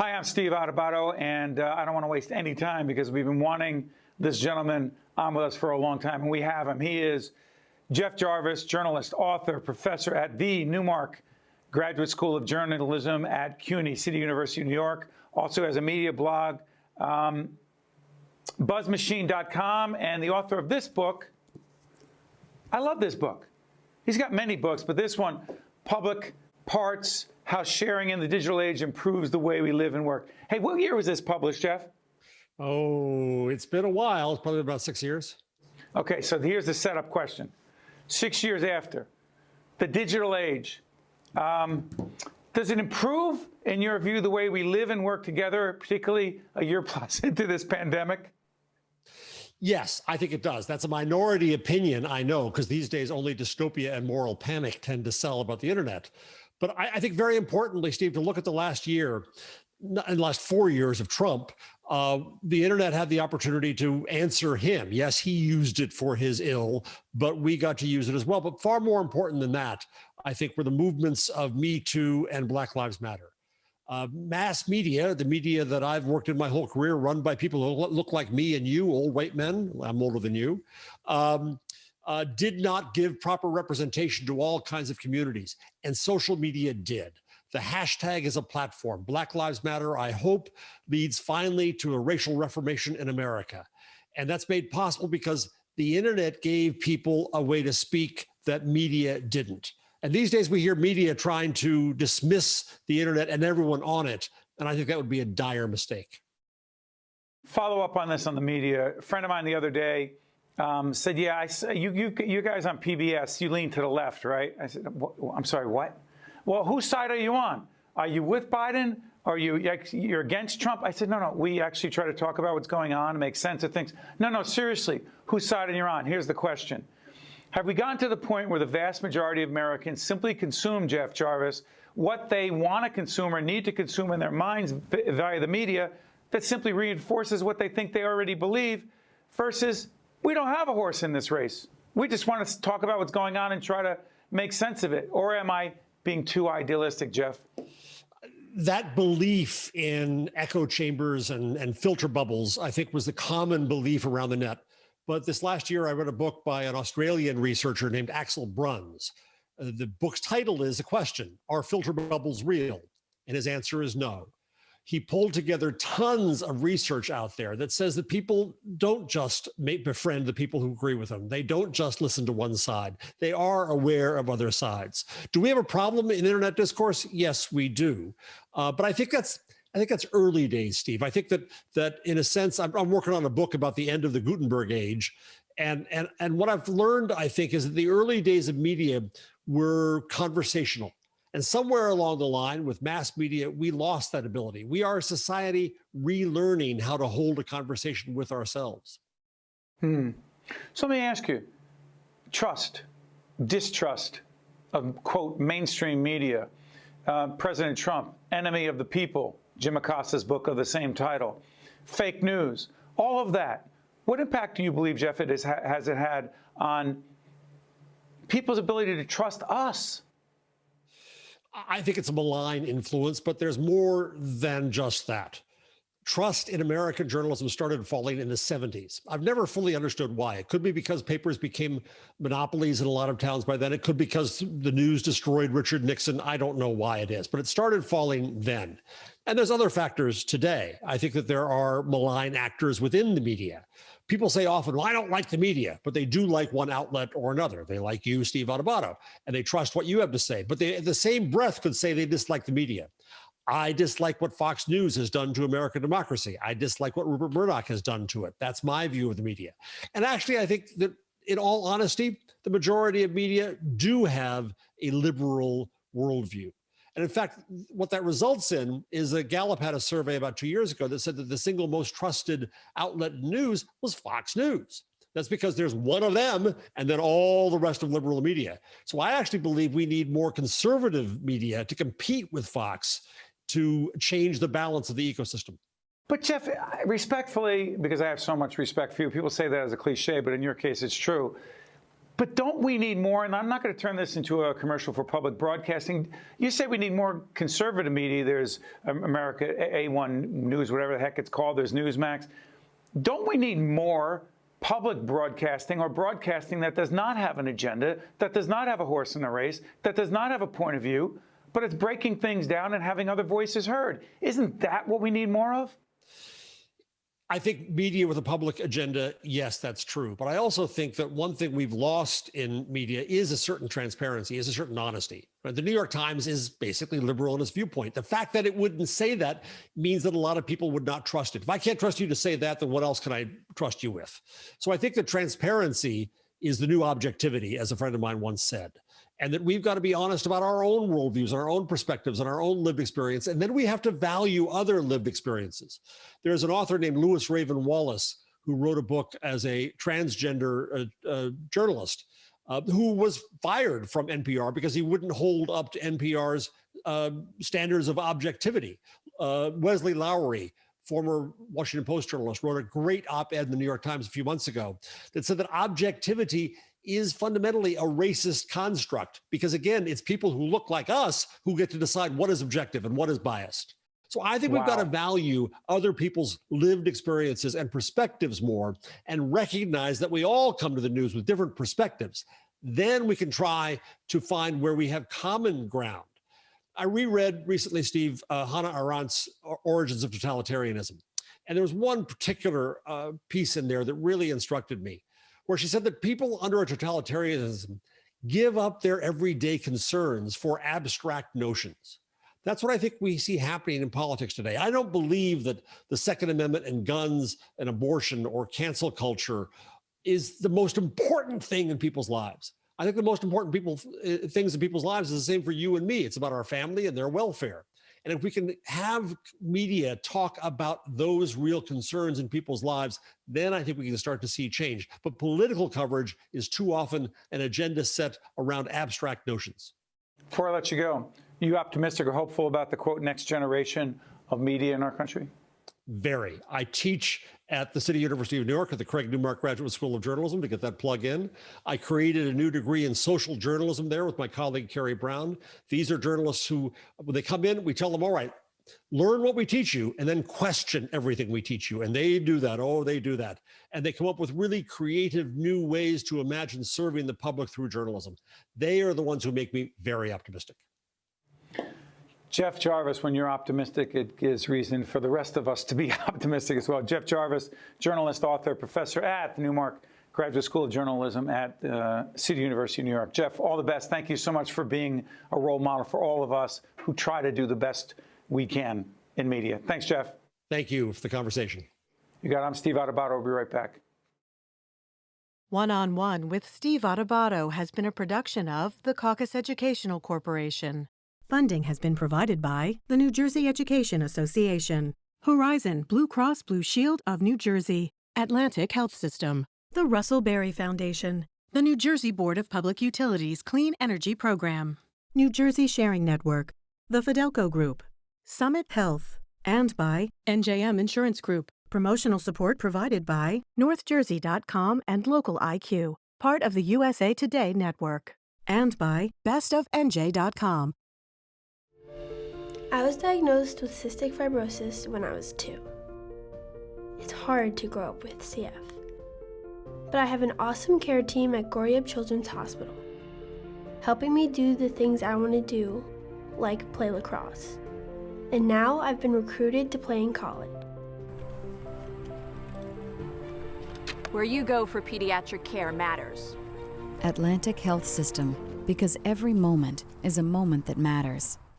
Hi, I'm Steve Adubato, and I don't want to waste any time because we've been wanting this gentleman on with us for a long time, and we have him. He is Jeff Jarvis, journalist, author, professor at the Newmark Graduate School of Journalism at CUNY, City University of New York. Also has a media blog, buzzmachine.com, and the author of this book. I love this book. He's got many books, but this one, Public Parts, How Sharing in the Digital Age Improves the Way We Live and Work. Hey, what year was this published, Jeff? Oh, it's been a while. It's probably about 6 years. Okay, so here's the setup question. 6 years after, the digital age, does it improve, in your view, the way we live and work together, particularly a year plus into this pandemic? Yes, I think it does. That's a minority opinion, I know, because these days only dystopia and moral panic tend to sell about the internet. But I think very importantly, Steve, to look at the last year, in the last 4 years of Trump, the internet had the opportunity to answer him. Yes, he used it for his ill, but we got to use it as well. But far more important than that, I think, were the movements of Me Too and Black Lives Matter. Mass media, the media that I've worked in my whole career, run by people who look like me and you, old white men, I'm older than you, did not give proper representation to all kinds of communities, and social media did. The hashtag is a platform. Black Lives Matter, I hope, leads finally to a racial reformation in America. And that's made possible because the internet gave people a way to speak that media didn't. And these days we hear media trying to dismiss the internet and everyone on it. And I think that would be a dire mistake. Follow up on this on the media. A friend of mine the other day said, yeah, you guys on PBS, you lean to the left, right? I said, I'm sorry, what? Well, whose side are you on? Are you with Biden? Are you're against Trump? I said, no, we actually try to talk about what's going on and make sense of things. No, seriously, whose side are you on? Here's the question. Have we gotten to the point where the vast majority of Americans simply consume, Jeff Jarvis, what they want to consume or need to consume in their minds via the media that simply reinforces what they think they already believe, versus we don't have a horse in this race. We just want to talk about what's going on and try to make sense of it? Or am I being too idealistic, Jeff? That belief in echo chambers and filter bubbles, I think, was the common belief around the net. But this last year, I read a book by an Australian researcher named Axel Bruns. The book's title is a question: are filter bubbles real? And his answer is no. He pulled together tons of research out there that says that people don't just befriend the people who agree with them. They don't just listen to one side. They are aware of other sides. Do we have a problem in internet discourse? Yes, we do. But I think that's early days, Steve. I think that in a sense, I'm working on a book about the end of the Gutenberg age. And what I've learned, I think, is that the early days of media were conversational. And somewhere along the line with mass media, we lost that ability. We are a society relearning how to hold a conversation with ourselves. So let me ask you, trust, distrust of, quote, mainstream media, President Trump, enemy of the people, Jim Acosta's book of the same title, fake news, all of that. What impact do you believe, Jeff, has it had on people's ability to trust us? I think it's a malign influence, but there's more than just that. Trust in American journalism started falling in the 70s. I've never fully understood why. It could be because papers became monopolies in a lot of towns by then. It could be because the news destroyed Richard Nixon. I don't know why it is, but it started falling then. And there's other factors today. I think that there are malign actors within the media. People say often, well, I don't like the media, but they do like one outlet or another. They like you, Steve Adubato, and they trust what you have to say. But they, in the same breath, could say they dislike the media. I dislike what Fox News has done to American democracy. I dislike what Rupert Murdoch has done to it. That's my view of the media. And actually, I think that in all honesty, the majority of media do have a liberal worldview. And in fact, what that results in is that Gallup had a survey about 2 years ago that said that the single most trusted outlet in news was Fox News. That's because there's one of them and then all the rest of liberal media. So I actually believe we need more conservative media to compete with Fox to change the balance of the ecosystem. But Jeff, respectfully, because I have so much respect for you, people say that as a cliche, but in your case, it's true. But don't we need more? And I'm not going to turn this into a commercial for public broadcasting. You say we need more conservative media. There's America A1 News, whatever the heck it's called. There's Newsmax. Don't we need more public broadcasting, or broadcasting that does not have an agenda, that does not have a horse in the race, that does not have a point of view, but it's breaking things down and having other voices heard? Isn't that what we need more of? I think media with a public agenda, yes, that's true. But I also think that one thing we've lost in media is a certain transparency, is a certain honesty. Right? The New York Times is basically liberal in its viewpoint. The fact that it wouldn't say that means that a lot of people would not trust it. If I can't trust you to say that, then what else can I trust you with? So I think that transparency is the new objectivity, as a friend of mine once said. And that we've got to be honest about our own worldviews and our own perspectives and our own lived experience. And then we have to value other lived experiences. There's an author named Lewis Raven Wallace who wrote a book as a transgender journalist who was fired from NPR because he wouldn't hold up to NPR's standards of objectivity. Wesley Lowery, former Washington Post journalist, wrote a great op-ed in the New York Times a few months ago that said that objectivity is fundamentally a racist construct, because again, it's people who look like us who get to decide what is objective and what is biased. So I think we've got to value other people's lived experiences and perspectives more, and recognize that we all come to the news with different perspectives. Then we can try to find where we have common ground. I reread recently, Steve, Hannah Arendt's Origins of Totalitarianism. And there was one particular piece in there that really instructed me, where she said that people under a totalitarianism give up their everyday concerns for abstract notions. That's what I think we see happening in politics today. I don't believe that the Second Amendment and guns and abortion or cancel culture is the most important thing in people's lives. I think the most important things in people's lives is the same for you and me. It's about our family and their welfare. And if we can have media talk about those real concerns in people's lives, then I think we can start to see change. But political coverage is too often an agenda set around abstract notions. Before I let you go, are you optimistic or hopeful about the, quote, next generation of media in our country? Very. I teach at the City University of New York at the Craig Newmark Graduate School of Journalism, to get that plug in. I created a new degree in social journalism there with my colleague, Carrie Brown. These are journalists who, when they come in, we tell them, all right, learn what we teach you and then question everything we teach you. And they do that. Oh, they do that. And they come up with really creative new ways to imagine serving the public through journalism. They are the ones who make me very optimistic. Jeff Jarvis, when you're optimistic, it gives reason for the rest of us to be optimistic as well. Jeff Jarvis, journalist, author, professor at the Newmark Graduate School of Journalism at City University of New York. Jeff, all the best. Thank you so much for being a role model for all of us who try to do the best we can in media. Thanks, Jeff. Thank you for the conversation. You got it. I'm Steve Adubato. We'll be right back. One-on-One with Steve Adubato has been a production of the Caucus Educational Corporation. Funding has been provided by the New Jersey Education Association, Horizon Blue Cross Blue Shield of New Jersey, Atlantic Health System, the Russell Berry Foundation, the New Jersey Board of Public Utilities Clean Energy Program, New Jersey Sharing Network, the Fidelco Group, Summit Health, and by NJM Insurance Group. Promotional support provided by NorthJersey.com and Local IQ, part of the USA Today network, and by BestOfNJ.com. I was diagnosed with cystic fibrosis when I was 2. It's hard to grow up with CF. But I have an awesome care team at Goryeb Children's Hospital, helping me do the things I want to do, like play lacrosse. And now I've been recruited to play in college. Where you go for pediatric care matters. Atlantic Health System, because every moment is a moment that matters.